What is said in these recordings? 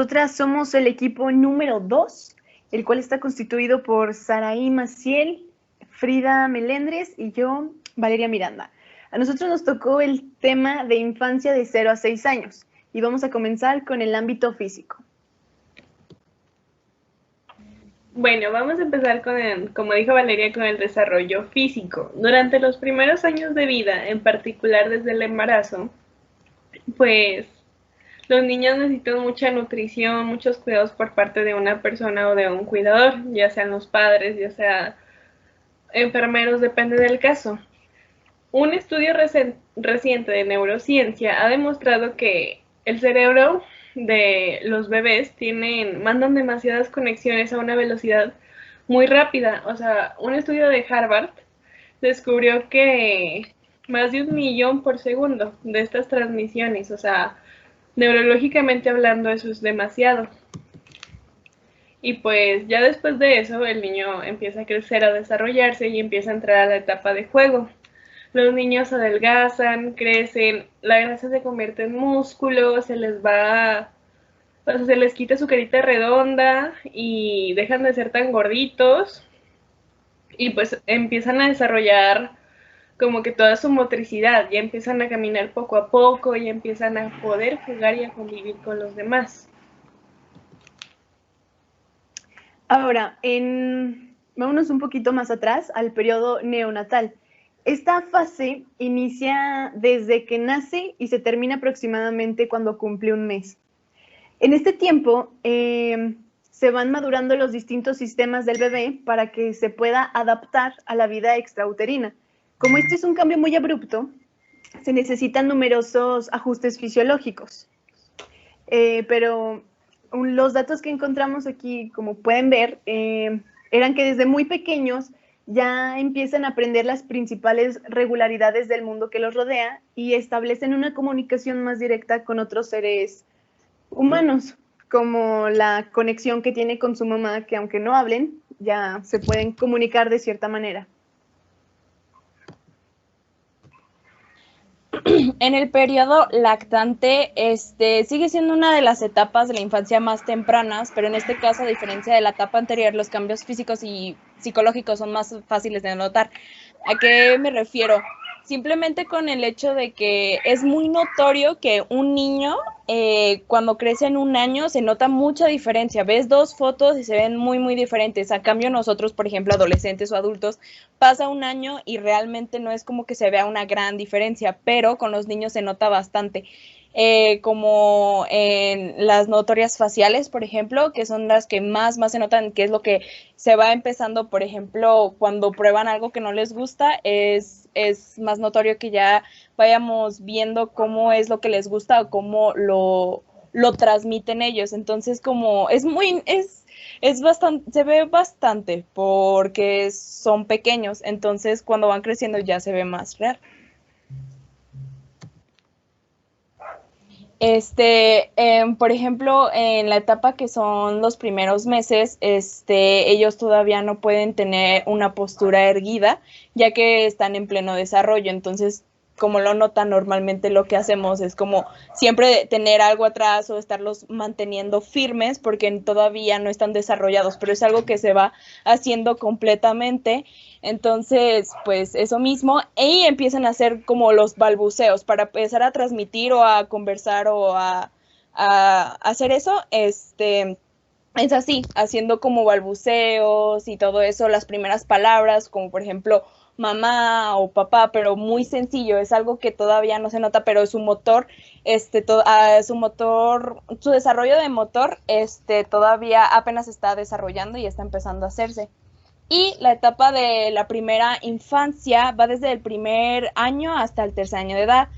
Nosotras somos el equipo número 2, el cual está constituido por Saraí Maciel, Frida Melendres y yo, Valeria Miranda. A nosotros nos tocó el tema de infancia de 0 a 6 años y vamos a comenzar con el ámbito físico. Bueno, vamos a empezar como dijo Valeria, con el desarrollo físico. Durante los primeros años de vida, en particular desde el embarazo, pues los niños necesitan mucha nutrición, muchos cuidados por parte de una persona o de un cuidador, ya sean los padres, ya sea enfermeros, depende del caso. Un estudio reciente de neurociencia ha demostrado que el cerebro de los bebés mandan demasiadas conexiones a una velocidad muy rápida. O sea, un estudio de Harvard descubrió que más de 1 millón por segundo de estas transmisiones, o sea, neurológicamente hablando, eso es demasiado. Y pues ya después de eso el niño empieza a crecer, a desarrollarse y empieza a entrar a la etapa de juego. Los niños adelgazan, crecen, la grasa se convierte en músculo, o sea, se les quita su carita redonda y dejan de ser tan gorditos y pues empiezan a desarrollar como que toda su motricidad, ya empiezan a caminar poco a poco, ya empiezan a poder jugar y a convivir con los demás. Ahora, vámonos un poquito más atrás al periodo neonatal. Esta fase inicia desde que nace y se termina aproximadamente cuando cumple un mes. En este tiempo se van madurando los distintos sistemas del bebé para que se pueda adaptar a la vida extrauterina. Como este es un cambio muy abrupto, se necesitan numerosos ajustes fisiológicos. Pero los datos que encontramos aquí, como pueden ver, eran que desde muy pequeños ya empiezan a aprender las principales regularidades del mundo que los rodea y establecen una comunicación más directa con otros seres humanos, como la conexión que tiene con su mamá, que aunque no hablen, ya se pueden comunicar de cierta manera. En el periodo lactante, sigue siendo una de las etapas de la infancia más tempranas, pero en este caso, a diferencia de la etapa anterior, los cambios físicos y psicológicos son más fáciles de notar. ¿A qué me refiero? Simplemente con el hecho de que es muy notorio que un niño, cuando crece en un año, se nota mucha diferencia. Ves dos fotos y se ven muy, muy diferentes. A cambio, nosotros, por ejemplo, adolescentes o adultos, pasa un año y realmente no es como que se vea una gran diferencia, pero con los niños se nota bastante. Como en las notorias faciales, por ejemplo, que son las que más se notan, que es lo que se va empezando, por ejemplo, cuando prueban algo que no les gusta, es más notorio que ya vayamos viendo cómo es lo que les gusta o cómo lo transmiten ellos. Entonces, como es bastante, se ve bastante porque son pequeños, entonces cuando van creciendo ya se ve más real. Por ejemplo, en la etapa que son los primeros meses, ellos todavía no pueden tener una postura erguida, ya que están en pleno desarrollo. Entonces, como lo notan, normalmente lo que hacemos es como siempre tener algo atrás o estarlos manteniendo firmes porque todavía no están desarrollados, pero es algo que se va haciendo completamente. Entonces, pues eso mismo, y empiezan a hacer como los balbuceos para empezar a transmitir o a conversar o a hacer eso, es así, haciendo como balbuceos y todo eso, las primeras palabras, como por ejemplo mamá o papá, pero muy sencillo, es algo que todavía no se nota, pero su motor, su desarrollo de motor, todavía apenas está desarrollando y está empezando a hacerse. Y la etapa de la primera infancia va desde el primer año hasta el tercer año de edad.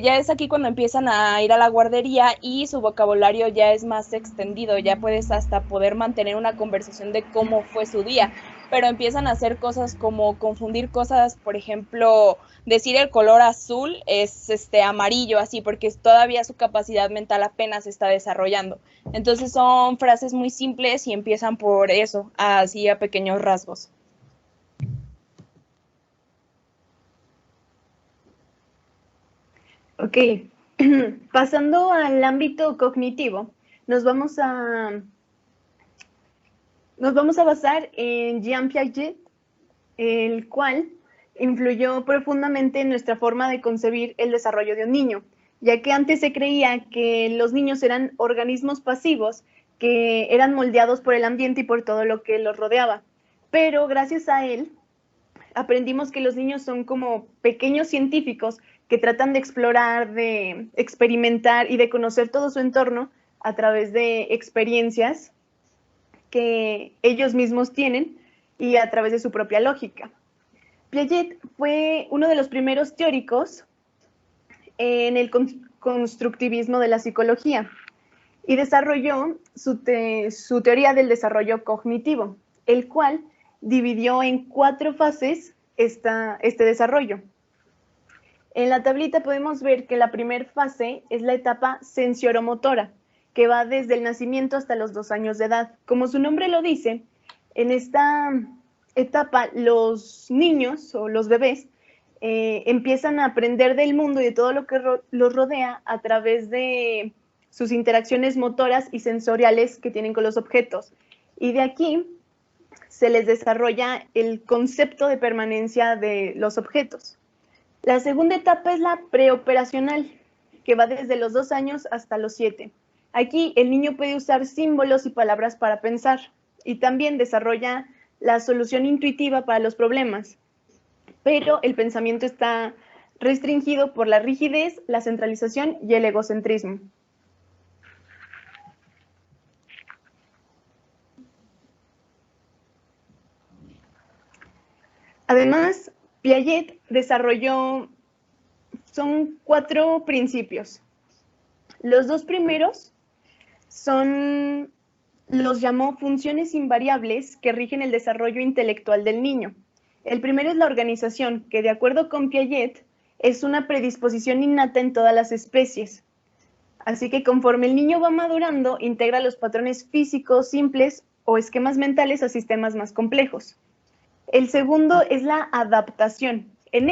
Ya es aquí cuando empiezan a ir a la guardería y su vocabulario ya es más extendido, ya puedes hasta poder mantener una conversación de cómo fue su día, pero empiezan a hacer cosas como confundir cosas, por ejemplo, decir el color azul es amarillo, así, porque todavía su capacidad mental apenas se está desarrollando. Entonces son frases muy simples y empiezan por eso, así a pequeños rasgos. Ok, pasando al ámbito cognitivo, nos vamos a basar en Jean Piaget, el cual influyó profundamente en nuestra forma de concebir el desarrollo de un niño, ya que antes se creía que los niños eran organismos pasivos que eran moldeados por el ambiente y por todo lo que los rodeaba. Pero gracias a él aprendimos que los niños son como pequeños científicos que tratan de explorar, de experimentar y de conocer todo su entorno a través de experiencias que ellos mismos tienen y a través de su propia lógica. Piaget fue uno de los primeros teóricos en el constructivismo de la psicología y desarrolló su teoría del desarrollo cognitivo, el cual dividió en 4 fases este desarrollo. En la tablita podemos ver que la primera fase es la etapa sensoromotora, que va desde el nacimiento hasta los 2 años de edad. Como su nombre lo dice, en esta etapa los niños o los bebés empiezan a aprender del mundo y de todo lo que los rodea a través de sus interacciones motoras y sensoriales que tienen con los objetos. Y de aquí se les desarrolla el concepto de permanencia de los objetos. La segunda etapa es la preoperacional, que va desde los 2 años hasta los 7. Aquí el niño puede usar símbolos y palabras para pensar y también desarrolla la solución intuitiva para los problemas, pero el pensamiento está restringido por la rigidez, la centralización y el egocentrismo. Además, Piaget desarrolló, son 4 principios. Los 2 primeros los llamó funciones invariables que rigen el desarrollo intelectual del niño. El primero es la organización, que de acuerdo con Piaget, es una predisposición innata en todas las especies. Así que conforme el niño va madurando, integra los patrones físicos simples o esquemas mentales a sistemas más complejos. El segundo es la adaptación. En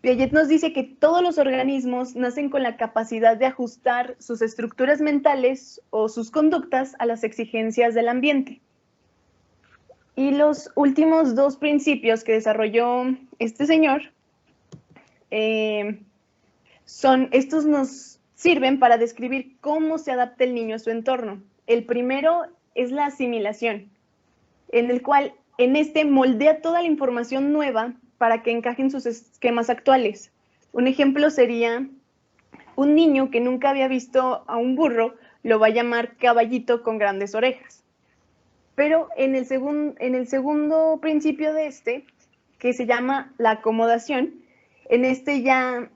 Piaget nos dice que todos los organismos nacen con la capacidad de ajustar sus estructuras mentales o sus conductas a las exigencias del ambiente. Y los últimos 2 principios que desarrolló este señor, estos nos sirven para describir cómo se adapta el niño a su entorno. El primero es la asimilación, en el cual moldea toda la información nueva para que encajen sus esquemas actuales. Un ejemplo sería un niño que nunca había visto a un burro, lo va a llamar caballito con grandes orejas. Pero en el segundo principio de que se llama la acomodación, ya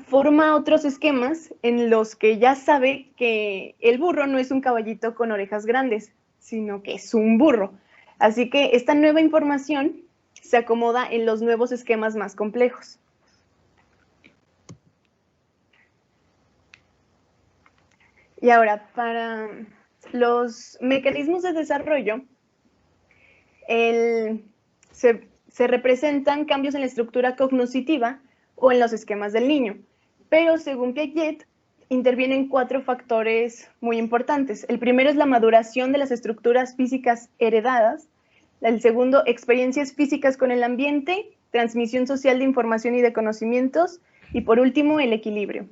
forma otros esquemas en los que ya sabe que el burro no es un caballito con orejas grandes, sino que es un burro. Así que esta nueva información se acomoda en los nuevos esquemas más complejos. Y ahora, para los mecanismos de desarrollo, se representan cambios en la estructura cognitiva o en los esquemas del niño. Pero según Piaget, intervienen 4 factores muy importantes. El primero es la maduración de las estructuras físicas heredadas. El segundo, experiencias físicas con el ambiente, transmisión social de información y de conocimientos. Y por último, el equilibrio.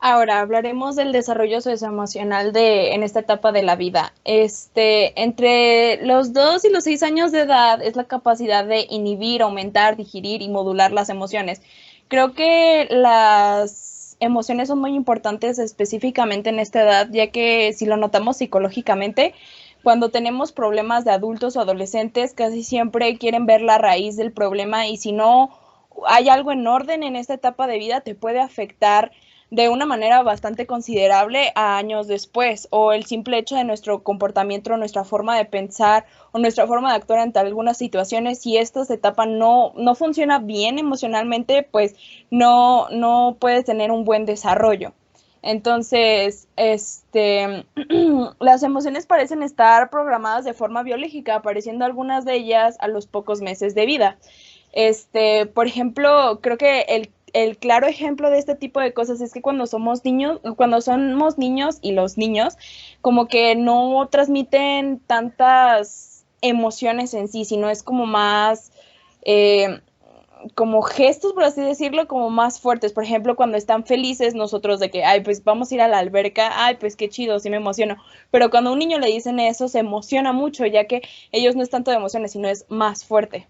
Ahora hablaremos del desarrollo socioemocional en esta etapa de la vida. Entre los 2 y los 6 años de edad es la capacidad de inhibir, aumentar, digerir y modular las emociones. Creo que las emociones son muy importantes específicamente en esta edad, ya que si lo notamos psicológicamente, cuando tenemos problemas de adultos o adolescentes, casi siempre quieren ver la raíz del problema y si no hay algo en orden en esta etapa de vida, te puede afectar de una manera bastante considerable a años después, o el simple hecho de nuestro comportamiento, nuestra forma de pensar o nuestra forma de actuar ante algunas situaciones, si esta etapa no funciona bien emocionalmente, pues no puedes tener un buen desarrollo. Entonces, las emociones parecen estar programadas de forma biológica, apareciendo algunas de ellas a los pocos meses de vida. Por ejemplo, creo que el claro ejemplo de este tipo de cosas es que cuando somos niños y los niños, como que no transmiten tantas emociones en sí, sino es como más como gestos, por así decirlo, como más fuertes. Por ejemplo, cuando están felices nosotros de que, ay, pues vamos a ir a la alberca, ay, pues qué chido, sí me emociono. Pero cuando a un niño le dicen eso, se emociona mucho, ya que ellos no es tanto de emociones, sino es más fuerte.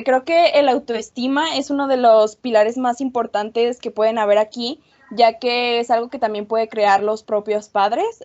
Creo que el autoestima es uno de los pilares más importantes que pueden haber aquí, ya que es algo que también puede crear los propios padres,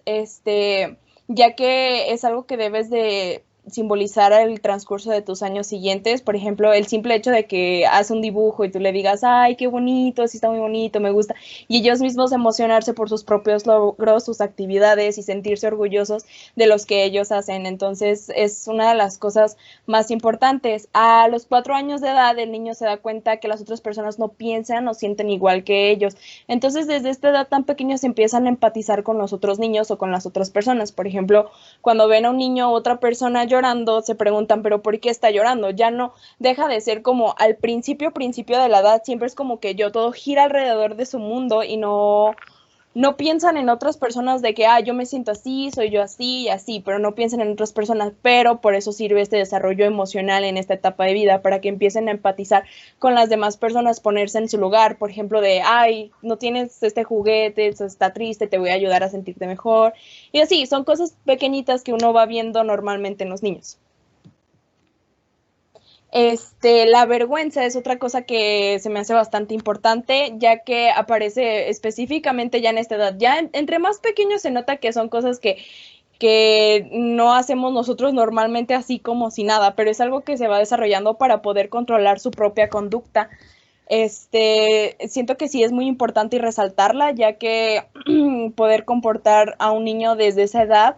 ya que es algo que debes de simbolizar el transcurso de tus años siguientes. Por ejemplo, el simple hecho de que haces un dibujo y tú le digas, ay, qué bonito, sí está muy bonito, me gusta, y ellos mismos emocionarse por sus propios logros, sus actividades y sentirse orgullosos de los que ellos hacen. Entonces, es una de las cosas más importantes. A los 4 años de edad, el niño se da cuenta que las otras personas no piensan o sienten igual que ellos. Entonces, desde esta edad tan pequeña se empiezan a empatizar con los otros niños o con las otras personas. Por ejemplo, cuando ven a un niño o otra persona llorando, se preguntan, ¿pero por qué está llorando? Ya no deja de ser como al principio de la edad, siempre es como que todo gira alrededor de su mundo y no piensan en otras personas de que, yo me siento así, soy yo así y así, pero no piensan en otras personas, pero por eso sirve este desarrollo emocional en esta etapa de vida, para que empiecen a empatizar con las demás personas, ponerse en su lugar, por ejemplo, de, ay, no tienes este juguete, está triste, te voy a ayudar a sentirte mejor, y así, son cosas pequeñitas que uno va viendo normalmente en los niños. La vergüenza es otra cosa que se me hace bastante importante, ya que aparece específicamente ya en esta edad. Ya entre más pequeños se nota que son cosas que no hacemos nosotros normalmente así como si nada, pero es algo que se va desarrollando para poder controlar su propia conducta. Siento que sí es muy importante y resaltarla, ya que poder comportar a un niño desde esa edad,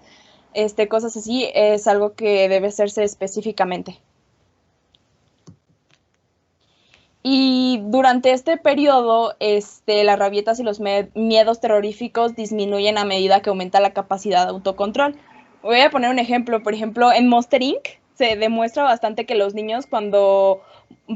cosas así, es algo que debe hacerse específicamente. Y durante este periodo, las rabietas y los miedos terroríficos disminuyen a medida que aumenta la capacidad de autocontrol. Voy a poner un ejemplo. Por ejemplo, en Monster Inc. se demuestra bastante que los niños, cuando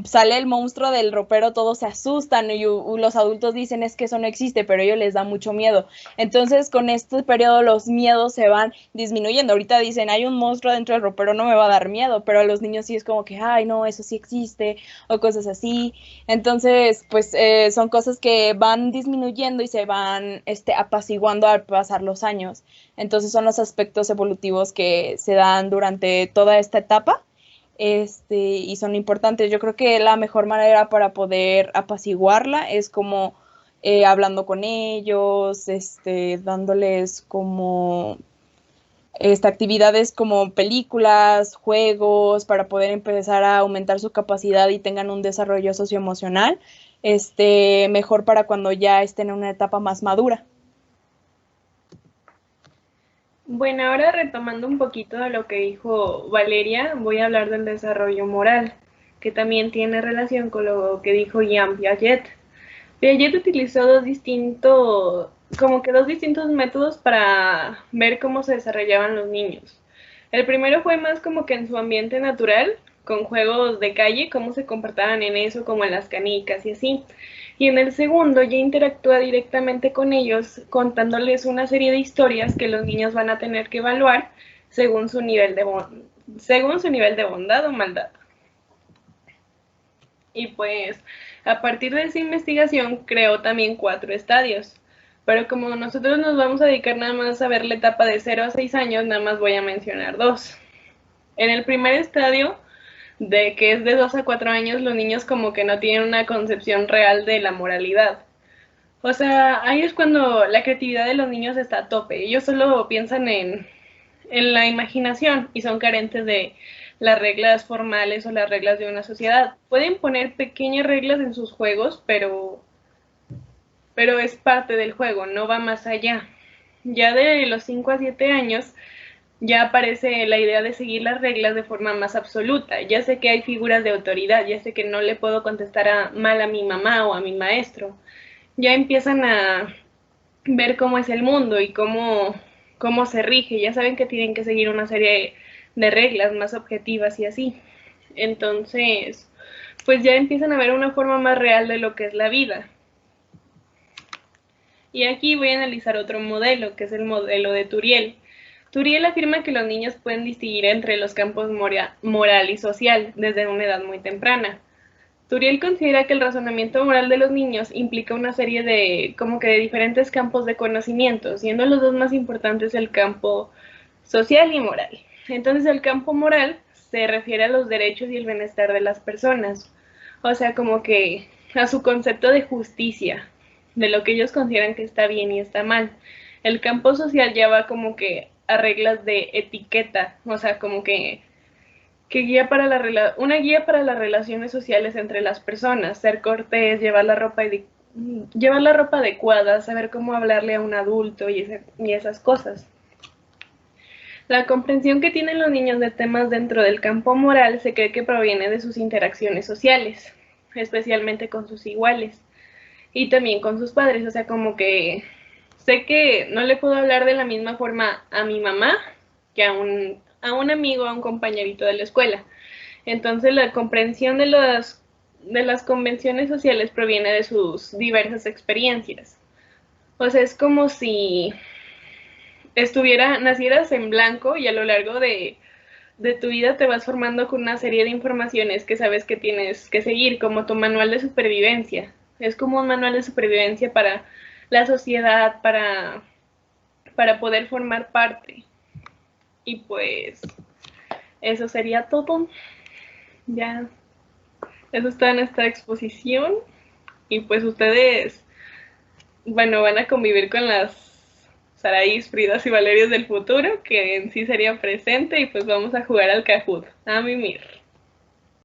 sale el monstruo del ropero, todos se asustan y los adultos dicen, es que eso no existe, pero a ellos les da mucho miedo. Entonces, con este periodo los miedos se van disminuyendo. Ahorita dicen, hay un monstruo dentro del ropero, no me va a dar miedo, pero a los niños sí es como que, ay, no, eso sí existe, o cosas así. Entonces, pues son cosas que van disminuyendo y se van apaciguando al pasar los años. Entonces son los aspectos evolutivos que se dan durante toda esta etapa, y son importantes. Yo creo que la mejor manera para poder apaciguarla es como hablando con ellos, dándoles como actividades como películas, juegos, para poder empezar a aumentar su capacidad y tengan un desarrollo socioemocional, mejor para cuando ya estén en una etapa más madura. Bueno, ahora retomando un poquito de lo que dijo Valeria, voy a hablar del desarrollo moral, que también tiene relación con lo que dijo Jean Piaget. Piaget utilizó dos distintos métodos para ver cómo se desarrollaban los niños. El primero fue más como que en su ambiente natural, con juegos de calle, cómo se comportaban en eso, como en las canicas y así. Y en el segundo ya interactúa directamente con ellos, contándoles una serie de historias que los niños van a tener que evaluar según su nivel de bondad o maldad. Y pues a partir de esa investigación creó también 4 estadios. Pero como nosotros nos vamos a dedicar nada más a ver la etapa de 0 a 6 años, nada más voy a mencionar 2. En el primer estadio, que es de 2 a 4 años, los niños como que no tienen una concepción real de la moralidad. O sea, ahí es cuando la creatividad de los niños está a tope. Ellos solo piensan en la imaginación y son carentes de las reglas formales o las reglas de una sociedad. Pueden poner pequeñas reglas en sus juegos, pero es parte del juego, no va más allá. Ya de los 5 a 7 años ya aparece la idea de seguir las reglas de forma más absoluta. Ya sé que hay figuras de autoridad, ya sé que no le puedo contestar mal a mi mamá o a mi maestro. Ya empiezan a ver cómo es el mundo y cómo se rige. Ya saben que tienen que seguir una serie de reglas más objetivas y así. Entonces, pues ya empiezan a ver una forma más real de lo que es la vida. Y aquí voy a analizar otro modelo, que es el modelo de Turiel. Turiel afirma que los niños pueden distinguir entre los campos moral y social desde una edad muy temprana. Turiel considera que el razonamiento moral de los niños implica una serie de diferentes campos de conocimiento, siendo los dos más importantes el campo social y moral. Entonces el campo moral se refiere a los derechos y el bienestar de las personas, o sea, como que a su concepto de justicia, de lo que ellos consideran que está bien y está mal. El campo social ya va como que a reglas de etiqueta, o sea, como que guía para una guía para las relaciones sociales entre las personas, ser cortés, llevar la ropa adecuada, saber cómo hablarle a un adulto y esas cosas. La comprensión que tienen los niños de temas dentro del campo moral se cree que proviene de sus interacciones sociales, especialmente con sus iguales y también con sus padres, o sea, como que sé que no le puedo hablar de la misma forma a mi mamá que a un amigo, a un compañerito de la escuela. Entonces la comprensión de las convenciones sociales proviene de sus diversas experiencias. O sea, es como si nacieras en blanco y a lo largo de tu vida te vas formando con una serie de informaciones que sabes que tienes que seguir, como tu manual de supervivencia. Es como un manual de supervivencia para la sociedad, para poder formar parte. Y pues eso sería todo. Ya, eso está en esta exposición. Y pues ustedes, bueno, van a convivir con las Saraís, Fridas y Valerios del futuro, que en sí sería presente, y pues vamos a jugar al Kahoot, a mimir.